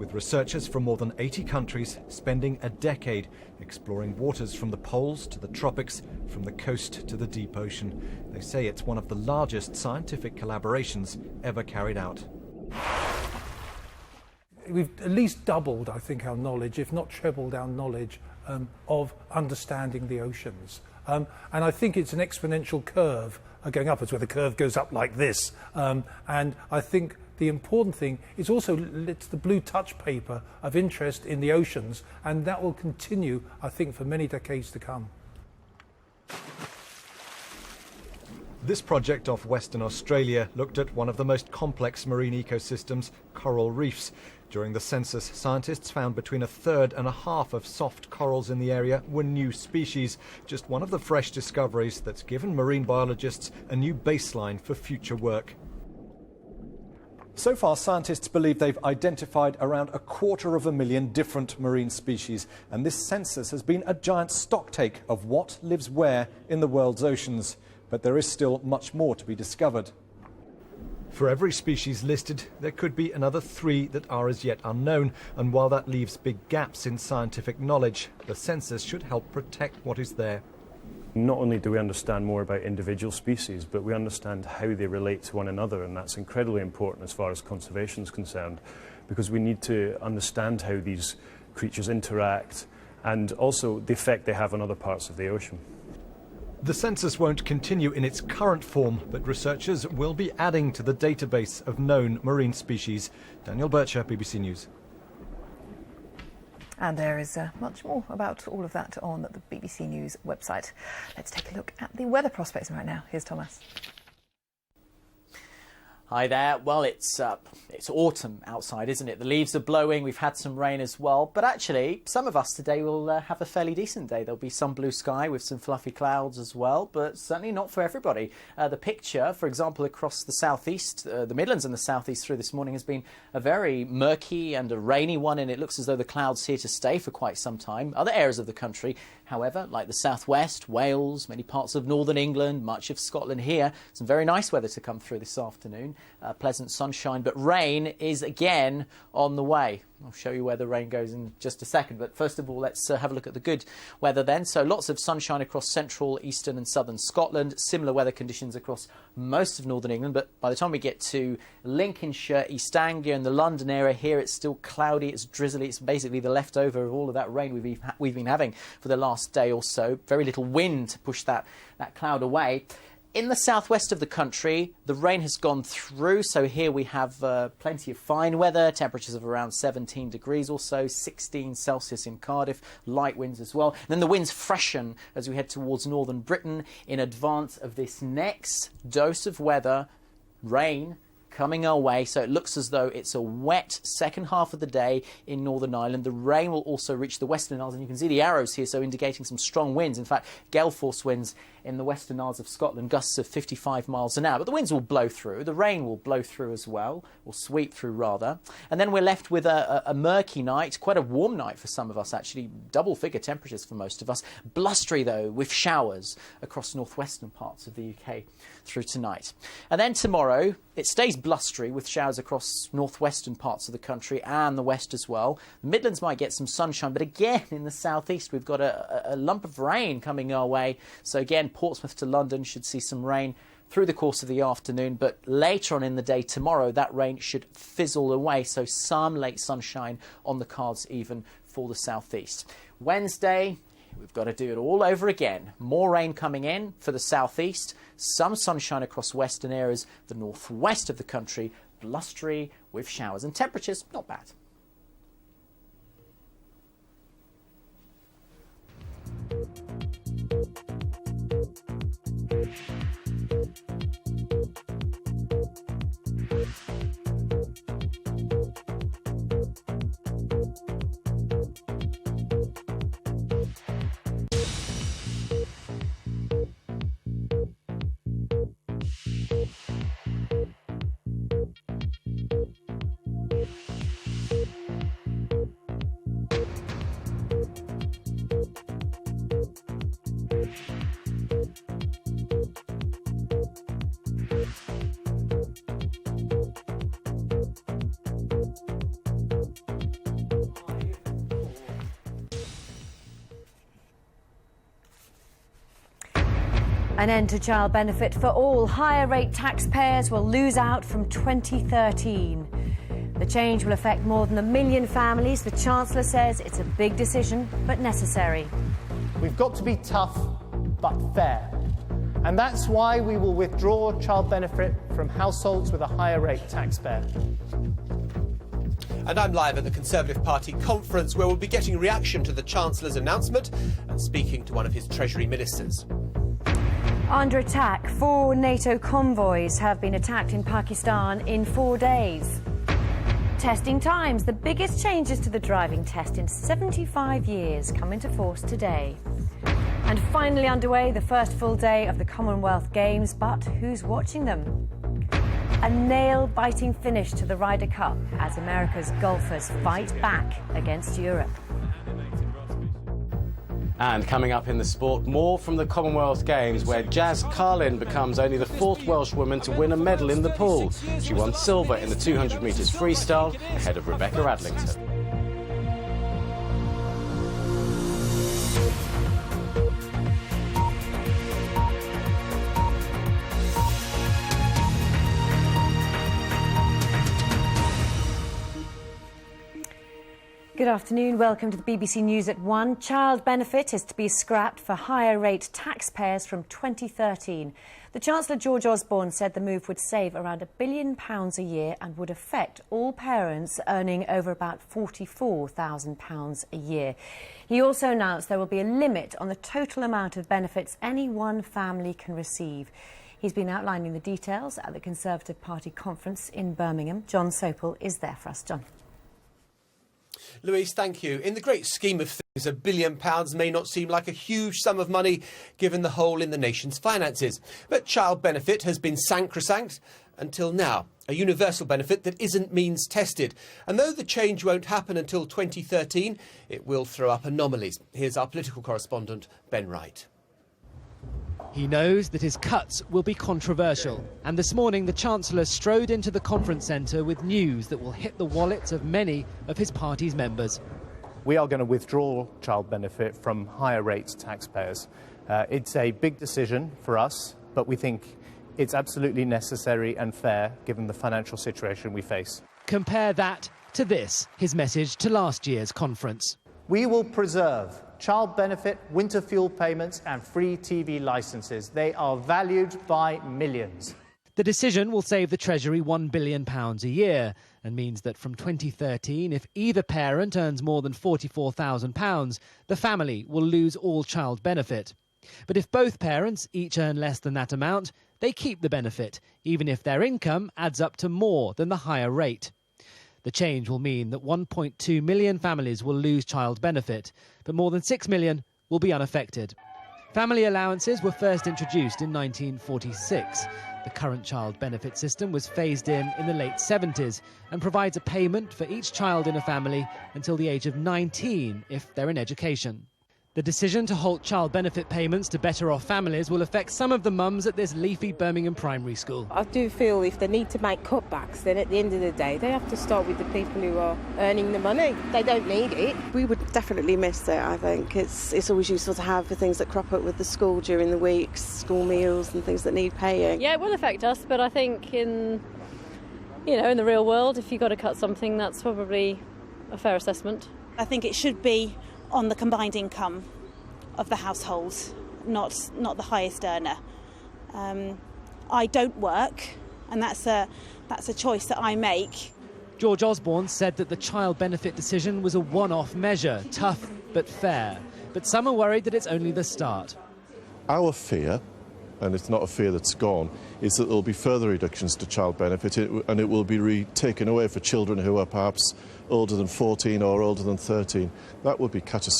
with researchers from more than 80 countries spending a decade exploring waters from the poles to the tropics, from the coast to the deep ocean. They say it's one of the largest scientific collaborations ever carried out. We've at least doubled, I think, our knowledge, if not trebled our knowledge of understanding the oceans. And I think it's an exponential curve going upwards, where the curve goes up like this. And I think the important thing is also it's the blue touch paper of interest in the oceans, and that will continue, I think, for many decades to come. This project off Western Australia looked at one of the most complex marine ecosystems, coral reefs. During the census, scientists found between a third and a half of soft corals in the area were new species, just one of the fresh discoveries that's given marine biologists a new baseline for future work. So far, scientists believe they've identified around 250,000 different marine species, and this census has been a giant stocktake of what lives where in the world's oceans. But there is still much more to be discovered. For every species listed, there could be another 3 that are as yet unknown, and while that leaves big gaps in scientific knowledge, the census should help protect what is there. Not only do we understand more about individual species, but we understand how they relate to one another, and that's incredibly important as far as conservation is concerned, because we need to understand how these creatures interact and also the effect they have on other parts of the ocean. The census won't continue in its current form, but researchers will be adding to the database of known marine species. Daniel Bircher, BBC News. And there is much more about all of that on the BBC News website. Let's take a look at the weather prospects right now. Here's Thomas. Hi there. Well, it's autumn outside, isn't it? The leaves are blowing. We've had some rain as well. But actually, some of us today will have a fairly decent day. There'll be some blue sky with some fluffy clouds as well, but certainly not for everybody. The picture, for example, across the southeast, the Midlands and the southeast through this morning has been a very murky and a rainy one, and it looks as though the clouds here to stay for quite some time. Other areas of the country, however, like the southwest, Wales, many parts of northern England, much of Scotland here, some very nice weather to come through this afternoon. Pleasant sunshine, but rain is again on the way. I'll show you where the rain goes in just a second, but first of all, let's have a look at the good weather then. So lots of sunshine across central, eastern and southern Scotland, similar weather conditions across most of northern England, but by the time we get to Lincolnshire, East Anglia and the London area here, it's still cloudy, it's drizzly, it's basically the leftover of all of that rain we've been having for the last day or so. Very little wind to push that cloud away. In the southwest of the country, the rain has gone through, so here we have plenty of fine weather, temperatures of around 17 degrees or so, 16 Celsius in Cardiff, light winds as well. And then the winds freshen as we head towards northern Britain in advance of this next dose of weather, rain, coming our way, so it looks as though it's a wet second half of the day in Northern Ireland. The rain will also reach the Western Isles, and you can see the arrows here, so indicating some strong winds. In fact, gale force winds in the Western Isles of Scotland, gusts of 55 miles an hour. But the winds will blow through, the rain will blow through as well, or sweep through rather. And then we're left with a murky night, quite a warm night for some of us actually, double-figure temperatures for most of us. Blustery though, with showers across northwestern parts of the UK through tonight. And then tomorrow, it stays blustery with showers across northwestern parts of the country and the west as well. The Midlands might get some sunshine, but again in the southeast we've got a lump of rain coming our way. So again, Portsmouth to London should see some rain through the course of the afternoon, but later on in the day tomorrow that rain should fizzle away, so some late sunshine on the cards even for the southeast. Wednesday, we've got to do it all over again. More rain coming in for the southeast, some sunshine across western areas, the northwest of the country, blustery with showers, and temperatures not bad. An end to child benefit for all. Higher rate taxpayers will lose out from 2013. The change will affect more than 1 million families. The Chancellor says it's a big decision, but necessary. We've got to be tough, but fair. And that's why we will withdraw child benefit from households with a higher rate taxpayer. And I'm live at the Conservative Party conference, where we'll be getting reaction to the Chancellor's announcement and speaking to one of his Treasury ministers. Under attack. 4 NATO convoys have been attacked in Pakistan in 4 days. Testing times. The biggest changes to the driving test in 75 years come into force today. And finally underway, the first full day of the Commonwealth Games, but who's watching them? A nail-biting finish to the Ryder Cup as America's golfers fight back against Europe. And coming up in the sport, more from the Commonwealth Games, where Jazz Carlin becomes only the 4th Welsh woman to win a medal in the pool. She won silver in the 200 metres freestyle ahead of Rebecca Adlington. Good afternoon. Welcome to the BBC News at 1. Child benefit is to be scrapped for higher rate taxpayers from 2013. The Chancellor George Osborne said the move would save around £1 billion a year and would affect all parents earning over about £44,000 a year. He also announced there will be a limit on the total amount of benefits any one family can receive. He's been outlining the details at the Conservative Party conference in Birmingham. John Sopel is there for us. John. Louise, thank you. In the great scheme of things, £1 billion may not seem like a huge sum of money given the hole in the nation's finances. But child benefit has been sacrosanct until now, a universal benefit that isn't means tested. And though the change won't happen until 2013, it will throw up anomalies. Here's our political correspondent, Ben Wright. He knows that his cuts will be controversial, and this morning the Chancellor strode into the conference centre with news that will hit the wallets of many of his party's members. We are going to withdraw child benefit from higher rate taxpayers. It's a big decision for us, but we think it's absolutely necessary and fair given the financial situation we face. Compare that to this, his message to last year's conference. We will preserve child benefit, winter fuel payments and free TV licences. They are valued by millions. The decision will save the Treasury £1 billion a year and means that from 2013, if either parent earns more than £44,000, the family will lose all child benefit. But if both parents each earn less than that amount, they keep the benefit, even if their income adds up to more than the higher rate. The change will mean that 1.2 million families will lose child benefit, but more than 6 million will be unaffected. Family allowances were first introduced in 1946. The current child benefit system was phased in the late 70s and provides a payment for each child in a family until the age of 19 if they're in education. The decision to halt child benefit payments to better-off families will affect some of the mums at this leafy Birmingham primary school. I do feel if they need to make cutbacks, then at the end of the day, they have to start with the people who are earning the money. They don't need it. We would definitely miss it, I think. It's always useful to have for things that crop up with the school during the week, school meals and things that need paying. Yeah, it will affect us, but I think in the real world, if you've got to cut something, that's probably a fair assessment. I think it should be on the combined income of the household, not the highest earner. I don't work, and that's a choice that I make. George Osborne said that the child benefit decision was a one-off measure, tough but fair. But some are worried that it's only the start. Our fear, and it's not a fear that's gone, is that there will be further reductions to child benefit and it will be taken away for children who are perhaps older than 14 or older than 13. That would be catastrophic.